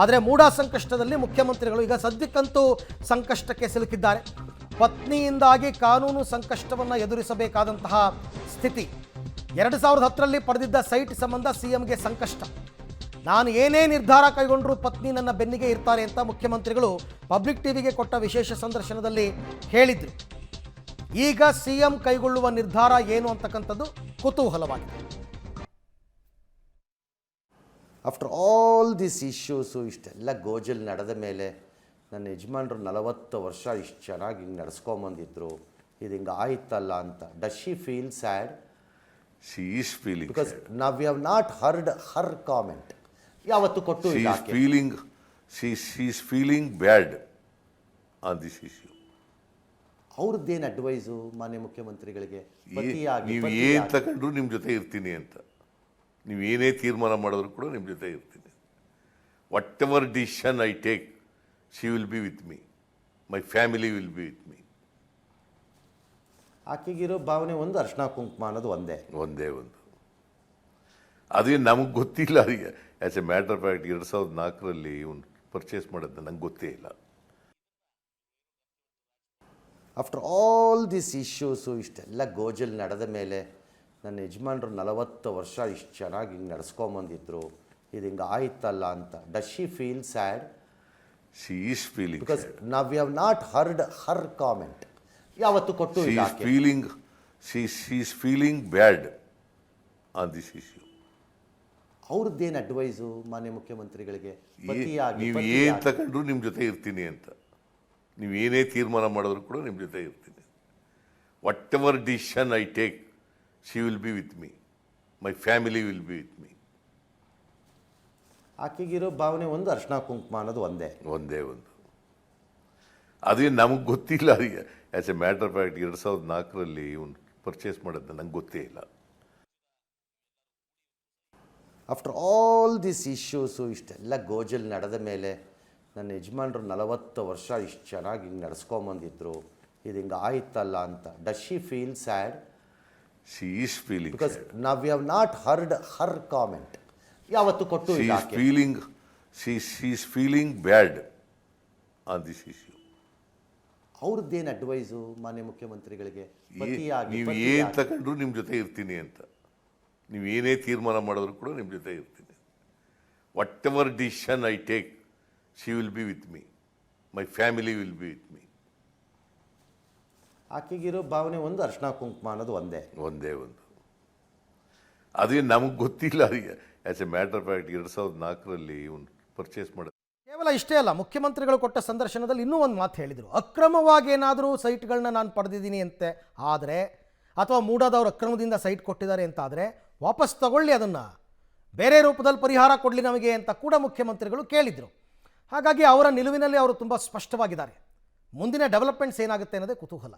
ಆದರೆ ಮೂಡಾ ಸಂಕಷ್ಟದಲ್ಲಿ ಮುಖ್ಯಮಂತ್ರಿಗಳು ಈಗ ಸದ್ಯಕ್ಕಂತೂ ಸಂಕಷ್ಟಕ್ಕೆ ಸಿಲುಕಿದ್ದಾರೆ. ಪತ್ನಿಯಿಂದಾಗಿ ಕಾನೂನು ಸಂಕಷ್ಟವನ್ನು ಎದುರಿಸಬೇಕಾದಂತಹ ಸ್ಥಿತಿ. 2010ರಲ್ಲಿ ಪಡೆದಿದ್ದ ಸೈಟ್ ಸಂಬಂಧ ಸಿಎಂಗೆ ಸಂಕಷ್ಟ. ನಾನು ಏನೇ ನಿರ್ಧಾರ ಕೈಗೊಂಡರೂ ಪತ್ನಿ ನನ್ನ ಬೆನ್ನಿಗೆ ಇರ್ತಾರೆ ಅಂತ ಮುಖ್ಯಮಂತ್ರಿಗಳು ಪಬ್ಲಿಕ್ ಟಿವಿಗೆ ಕೊಟ್ಟ ವಿಶೇಷ ಸಂದರ್ಶನದಲ್ಲಿ ಹೇಳಿದರು. ಈಗ ಸಿಎಂ ಕೈಗೊಳ್ಳುವ ನಿರ್ಧಾರ ಏನು ಅಂತಕ್ಕಂಥದ್ದು ಕುತೂಹಲವಾಗಿದೆ. ಆಫ್ಟರ್ ಆಲ್ ದಿಸ್ ಇಶ್ಯೂಸು ಇಷ್ಟೆಲ್ಲ ಗೋಜಲ್ ನಡೆದ ಮೇಲೆ ನನ್ನ ಯಜಮಾನ್ರು 40 ವರ್ಷ ಇಷ್ಟು ಚೆನ್ನಾಗಿ ಹಿಂಗೆ ನಡೆಸ್ಕೊಂಬಂದಿದ್ರು, ಇದು ಹಿಂಗೆ ಆಯ್ತಲ್ಲ ಅಂತ. Does she feel sad? She is feeling because sad. ನಾವು we have not heard her comment ಯಾವತ್ತು ಕೊಟ್ಟು She is feeling bad on this issue. ಅವ್ರದ್ದೇನು ಅಡ್ವೈಸು ಮಾನ್ಯ ಮುಖ್ಯಮಂತ್ರಿಗಳಿಗೆ? ನೀವು ಏನು ತಗೊಂಡ್ರು ನಿಮ್ಮ ಜೊತೆ ಇರ್ತೀನಿ ಅಂತ. ನೀವು ಏನೇ ತೀರ್ಮಾನ ಮಾಡಿದ್ರು ಕೂಡ ನಿಮ್ಮ ಜೊತೆ ಇರ್ತೀನಿ. Whatever decision I take, she will be with me, my family will be with me. ಆಕೆಗಿರೋ ಭಾವನೆ ಒಂದು, ಅರ್ಶಿನ ಕುಂಕುಮ ಅನ್ನೋದು ಒಂದೇ ಒಂದು ಅದೇ ನಮಗೆ ಗೊತ್ತಿಲ್ಲ. ಅದಕ್ಕೆ as a matter of fact 2004ರಲ್ಲಿ ಇವನು ಪರ್ಚೇಸ್ ಮಾಡೋದು ನಂಗೆ ಗೊತ್ತೇ ಇಲ್ಲ. ಆಫ್ಟರ್ ಆಲ್ ದಿಸ್ ಇಶ್ಯೂಸು ಇಷ್ಟೆಲ್ಲ ಗೋಜಲ್ ನಡೆದ ಮೇಲೆ ನನ್ನ ಯಜಮಾನ್ರು 40 ವರ್ಷ ಇಷ್ಟು ಚೆನ್ನಾಗಿ ಹಿಂಗೆ ನಡೆಸ್ಕೊಂಬಂದಿದ್ರು, ಇದು ಹಿಂಗೆ ಆಯ್ತಲ್ಲ ಅಂತ. Does she feel sad? She is feeling because ನಾವು we have not heard her comment ಯಾವತ್ತು ಕೊಟ್ಟು she is feeling bad on this issue. ಅವ್ರದ್ದೇನು ಅಡ್ವೈಸು ಮಾನ್ಯ ಮುಖ್ಯಮಂತ್ರಿಗಳಿಗೆ? ನೀವು ಏನು ತಗೊಂಡ್ರು ನಿಮ್ಮ ಜೊತೆ ಇರ್ತೀನಿ ಅಂತ. ನೀವು ಏನೇ ತೀರ್ಮಾನ ಮಾಡಿದ್ರು ಕೂಡ ನಿಮ್ಮ ಜೊತೆ ಇರ್ತೀನಿ. Whatever decision I take, she will be with me, my family will be with me. ಆಕೆಗಿರೋ ಭಾವನೆ ಒಂದು, ಅರ್ಶಿನ ಕುಂಕುಮ ಅನ್ನೋದು ಒಂದೇ ಅದೇ ನಮಗೆ ಗೊತ್ತಿಲ್ಲ. ಅದಕ್ಕೆ as a matter of fact 2004ರಲ್ಲಿ ಇವನು ಪರ್ಚೇಸ್ ಮಾಡೋದು ನಂಗೆ ಗೊತ್ತೇ ಇಲ್ಲ. ಆಫ್ಟರ್ ಆಲ್ ದಿಸ್ ಇಶ್ಯೂಸು ಇಷ್ಟೆಲ್ಲ ಗೋಜಲ್ ನಡೆದ ಮೇಲೆ ನನ್ನ ಯಜಮಾನ್ರು 40 ವರ್ಷ ಇಷ್ಟು ಚೆನ್ನಾಗಿ ಹಿಂಗೆ ನಡೆಸ್ಕೊಂಬಂದಿದ್ರು, ಇದು ಹಿಂಗೆ ಆಯ್ತಲ್ಲ ಅಂತ. Does she feel sad? She is feeling because ನಾವು we have not heard her comment ಯಾವತ್ತು ಕೊಟ್ಟು she is feeling bad on this issue. ಅವ್ರದ್ದೇನು ಅಡ್ವೈಸು ಮಾನ್ಯ ಮುಖ್ಯಮಂತ್ರಿಗಳಿಗೆ? ನೀವು ಏನು ತಗೊಂಡ್ರು ನಿಮ್ಮ ಜೊತೆ ಇರ್ತೀನಿ ಅಂತ. ನೀವು ಏನೇ ತೀರ್ಮಾನ ಮಾಡಿದ್ರು ಕೂಡ ನಿಮ್ಮ ಜೊತೆ ಇರ್ತೀನಿ. Whatever decision I take, she will be with me, my family will be with me. ಆಕೆಗಿರೋ ಭಾವನೆ ಒಂದು, ಅರ್ಶಿನ ಕುಂಕುಮ ಅನ್ನೋದು ಒಂದೇ ಅದೇ ನಮಗೆ ಗೊತ್ತಿಲ್ಲ. ಅದಕ್ಕೆ as a matter of fact 2004ರಲ್ಲಿ ಇವನು ಪರ್ಚೇಸ್ ಮಾಡೋದು. ಕೇವಲ ಇಷ್ಟೇ ಅಲ್ಲ, ಮುಖ್ಯಮಂತ್ರಿಗಳು ಕೊಟ್ಟ ಸಂದರ್ಶನದಲ್ಲಿ ಇನ್ನೂ ಒಂದು ಮಾತು ಹೇಳಿದರು. ಅಕ್ರಮವಾಗಿ ಏನಾದರೂ ಸೈಟ್ಗಳನ್ನ ನಾನು ಪಡೆದಿದ್ದೀನಿ ಅಂತೆ ಆದರೆ, ಅಥವಾ ಮೂಡಾದವರು ಅಕ್ರಮದಿಂದ ಸೈಟ್ ಕೊಟ್ಟಿದ್ದಾರೆ ಅಂತಾದರೆ ವಾಪಸ್ ತಗೊಳ್ಳಿ, ಅದನ್ನು ಬೇರೆ ರೂಪದಲ್ಲಿ ಪರಿಹಾರ ಕೊಡಲಿ ನಮಗೆ ಅಂತ ಕೂಡ ಮುಖ್ಯಮಂತ್ರಿಗಳು ಕೇಳಿದರು. ಹಾಗಾಗಿ ಅವರ ನಿಲುವಿನಲ್ಲಿ ಅವರು ತುಂಬ ಸ್ಪಷ್ಟವಾಗಿದ್ದಾರೆ. ಮುಂದಿನ ಡೆವಲಪ್ಮೆಂಟ್ಸ್ ಏನಾಗುತ್ತೆ ಅನ್ನೋದೇ ಕುತೂಹಲ.